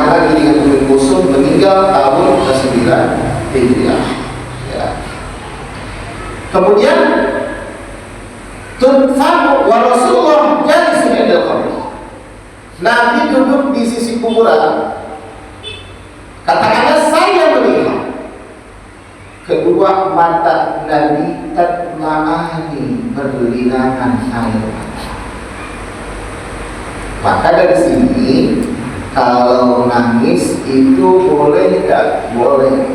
lagi dengan Ummu Kulsum, meninggal tahun ke-9 Hijriah. Ya. Kemudian tudfanu wa Rasulullah jalisun indal qabr. Nabi duduk di sisi kuburan. Katakanlah saya melihat kedua mata Nabi tatma'ani, berlinangan air mata. Maka dari sini kalau nangis itu boleh tidak? Boleh.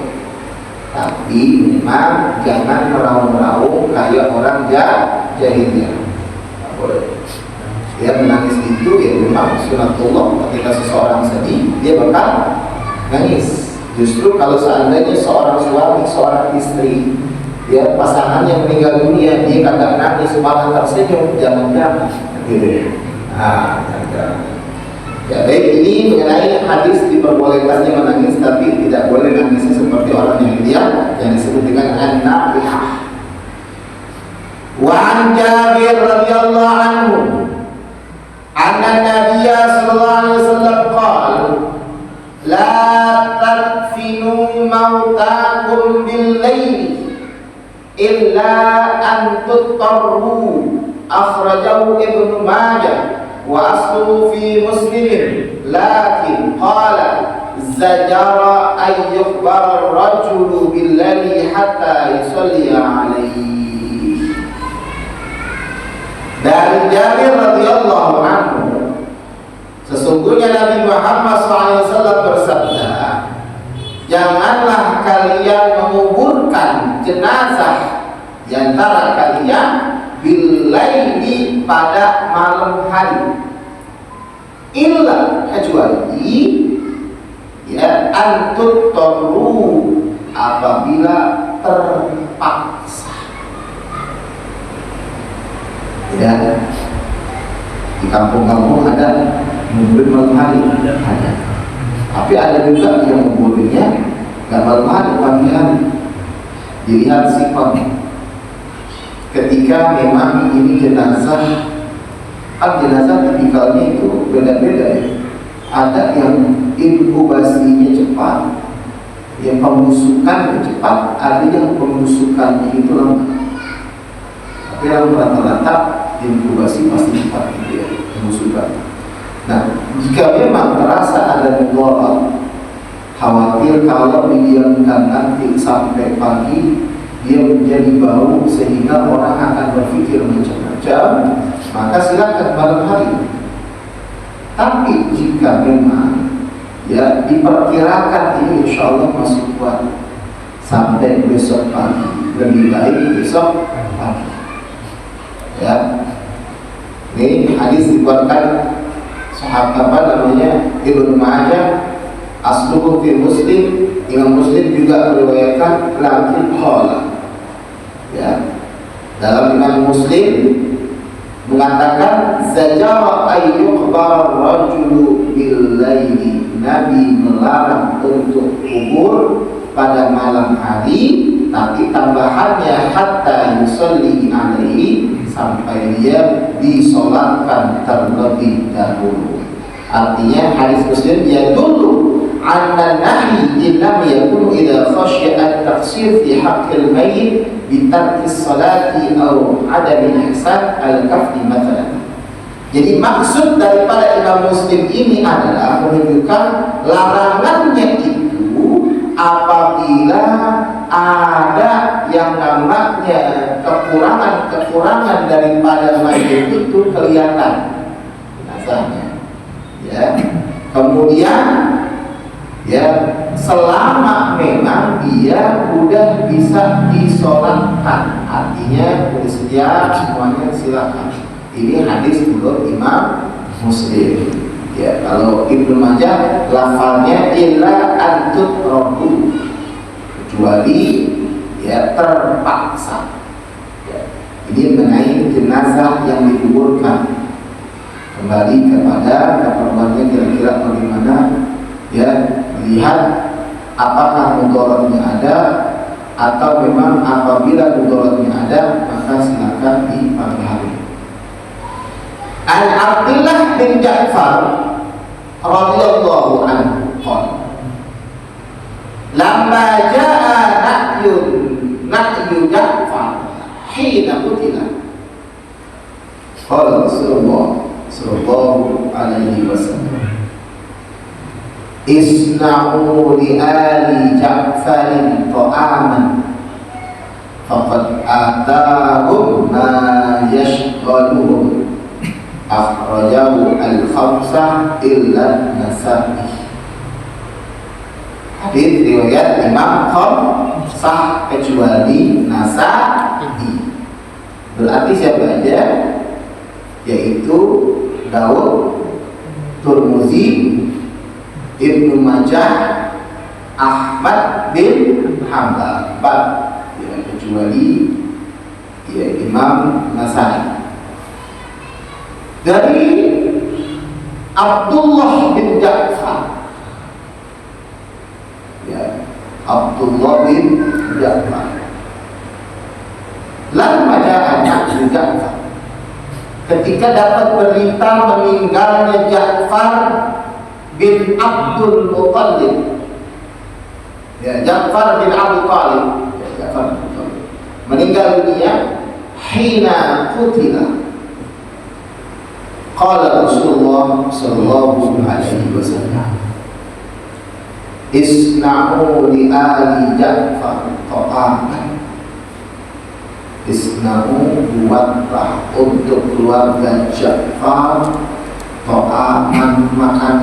Tapi memang jangan meraung-raung kayak orang jahiliyah. Tidak boleh. Dia menangis itu ya memang sunatullah. Ketika seseorang sedih, dia bakal nangis. Justru kalau seandainya seorang suami, seorang istri, ya pasangannya meninggal dunia, dia kagak nangis malah tersenyum, jangan-jangan gitu ya. Ya baik, ini mengenai hadis diperbolehkannya menangis, tapi tidak boleh nangisnya seperti orang yang dia yang disebut dengan an-nafihah. Wa an Jabir radhiyallahu anhu anna Nabiyya sallallahu alaihi wasallam qala la tadfinu mautakum bil laili illa an tutarru, akhrajahu Ibnu Majah wa asluhu fi Muslim, lakin qala zajara ay yukhbar ar-rajulu billadhi hatta yusalli alaihi. Dari Jabir radhiyallahu anhu, sesungguhnya Nabi Muhammad SAW bersabda, janganlah kalian menguburkan jenazah di antara kalian bilaili, pada malam hari, illa, kecuali ya antut toru, apabila terpaksa. Ya, di kampung-kampung ada ngubur malam hari, ada. Tapi ada juga yang nguburnya nggak malam hari, pagi hari. Dilihat sifat. Ketika memang ini jenazah, kan jenazah tipikalnya itu beda-beda ya. Ada yang inkubasinya cepat, yang pembusukannya cepat, ada yang pembusukannya itu lambat. Tapi yang rata-rata inkubasi pasti cepat gitu ya, pembusukan. Nah, jika memang terasa ada mudarat, khawatir kalau didiamkan nanti sampai pagi dia menjadi bau sehingga orang akan berpikir macam-macam, maka silakan malam hari. Tapi jika memang ya diperkirakan ini insya Allah masih kuat sampai besok pagi, lebih baik besok pagi. Ya, ini hadis dikeluarkan sahabat apa namanya Ibnu Majah, asluhu fi Muslim, Imam Muslim juga meriwayatkan lakin qala. Ya, dalam Imam Muslim mengatakan zajara ayyukhbar rajulu bil laili, Nabi melarang untuk kubur pada malam hari, tapi tambahannya hatta yusalli alaihi, sampai dia disolatkan terlebih dahulu. Artinya hadis Muslim ya dulu anna nahi illam yakun idza khasya at-taqsir fi haqqil mayyit bi tarki salati aw adami ihsan al-kafni mathalan. Jadi maksud daripada Imam Muslim ini adalah menunjukkan larangannya itu apabila ada yang namanya kekurangan daripada mayit itu kelihatan jenazahnya. Ya. Kemudian ya selama memang dia udah bisa disolatkan, artinya bersedia semuanya silakan. Ini hadis menurut Imam Muslim. Ya, kalau Ibnu Majah lafalnya illa antut robu, kecuali ya terpaksa. Ya, ini mengenai jenazah yang dikuburkan. Kembali kepada keperluannya kira-kira bagaimana ya, lihat apakah mudaratnya ada atau memang apabila mudaratnya ada maka silakan di pagi hari. An Abdullah bin Ja'far radhiyallahu anhu isna'u li ali Ja'farin ta'aman faqad atahum ma yashghaluhum akhrajahu al-khamsah illa Nasa'i. Hadis riwayat Imam Khamsah kecuali Nasa'i. Berarti siapa aja? Yaitu Daud, Tirmidzi, Ibnu Majah, Ahmad bin Hanbal, ya, kecuali ya, Imam Nasa'i. Dari Abdullah bin Ja'far, ya, Abdullah bin Ja'far. Lama anak bin Ja'far, ketika dapat berita meninggalnya Ja'far bin Abdul Muttalib, ya, Ja'far bin Abu Talib, ya, Ja'far bin Abu Talib meninggal dunia. Hina qutila, qala Rasulullah sallallahu alaihi wasallam, isna'u li ali Ja'far ta'aman. Isna'u, buatlah untuk keluarga Ja'far ta'aman, makan.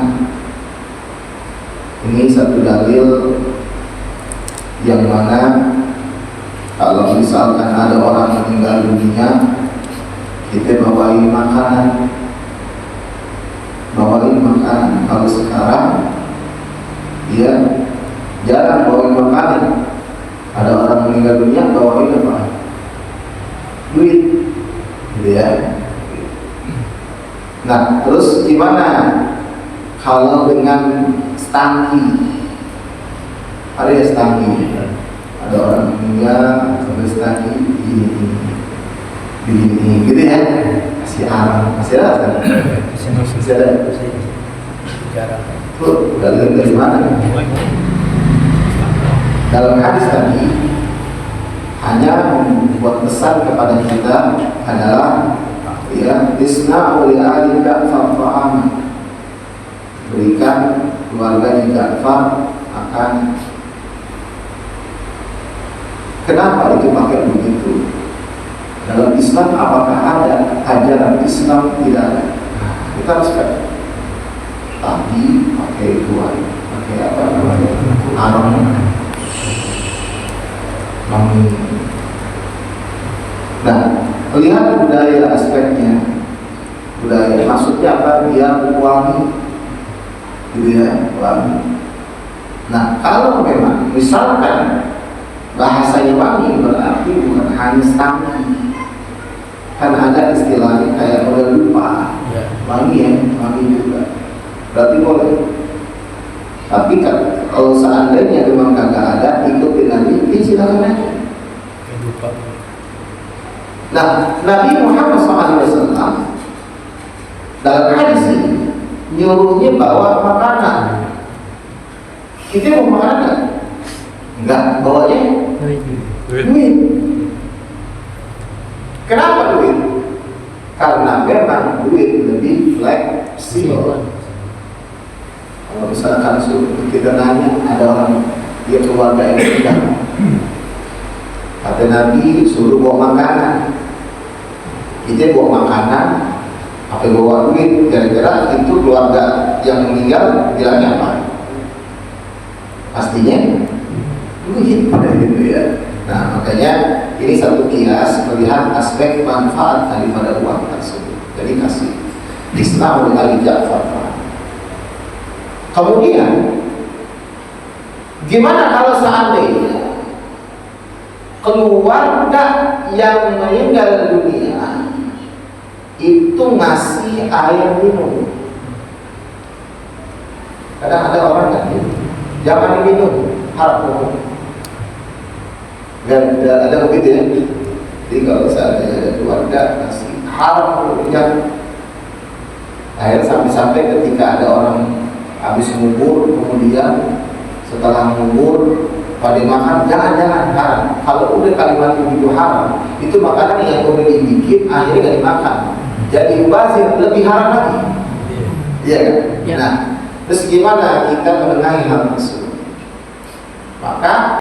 Ini satu dalil yang mana kalau misalkan ada orang meninggal dunia, kita bawain makanan. Kalau sekarang ya jarang bawain makanan. Ada orang meninggal dunia, bawain apa? Duit, gitu ya. Nah, terus gimana kalau dengan stangki? Ada ya stangki, ada orang meninggal sampai stangki ini, gitu ya. Masih ada, masih ada. Tuh, dari mana? Dalam hadis tadi hanya membuat pesan kepada kita adalah, ya, isna'u li ali Ja'far ta'aman, berikan keluarga Ja'far akan. Kenapa itu pakai begitu? Dalam Islam apakah ada ajaran Islam? Tidak ada. Kita harus tadi pakai tuan, pakai apa namanya, arang, mami. Nah, lihat budaya aspeknya. Budaya maksudnya apa? Dia wangi, gitu ya, wangi. Nah, kalau memang misalkan bahasanya wangi, berarti bukan hanya stangki. Kan ada istilahnya kayak udah lupa, wangi ya, wangi juga. Berarti boleh. Tapi kan kalau seandainya memang kagak ada, ikutin Nabi, silakan aja. Nah, Nabi Muhammad SAW dalam hadis ini nyuruhnya bawa makanan. Kita mau makanan? Enggak, bawanya duit. Kenapa duit? Karena memang duit lebih fleksibel. Kalau misalkan kita nanya, ada orang dia keluarga yang tidak, kata Nabi suruh bawa makanan, kita bawa makanan, apa bawa duit, kira-kira itu keluarga yang meninggal bilangnya apa? Pastinya duit, gitu ya. Nah, makanya ini satu kias melihat aspek manfaat daripada uang tersebut. Jadi kasih Islam oleh Ali Ja'far. Kemudian gimana kalau seandainya keluarga yang meninggal dunia itu ngasih air minum? Kadang ada orang kan, jangan diminum, haram. Dan ada begitu ya. Jadi kalau seandainya ada keluarga ngasih haram yang akhir sampai ketika ada orang habis ngubur, kemudian setelah ngubur pada makan, jangan haram. Kalau udah kalimat itu haram, itu makanan yang udah dibikin akhirnya gak dimakan, jadi mubazir, lebih haram lagi. Iya kan? Ya. Nah, Terus gimana kita menengahi hal tersebut? Maka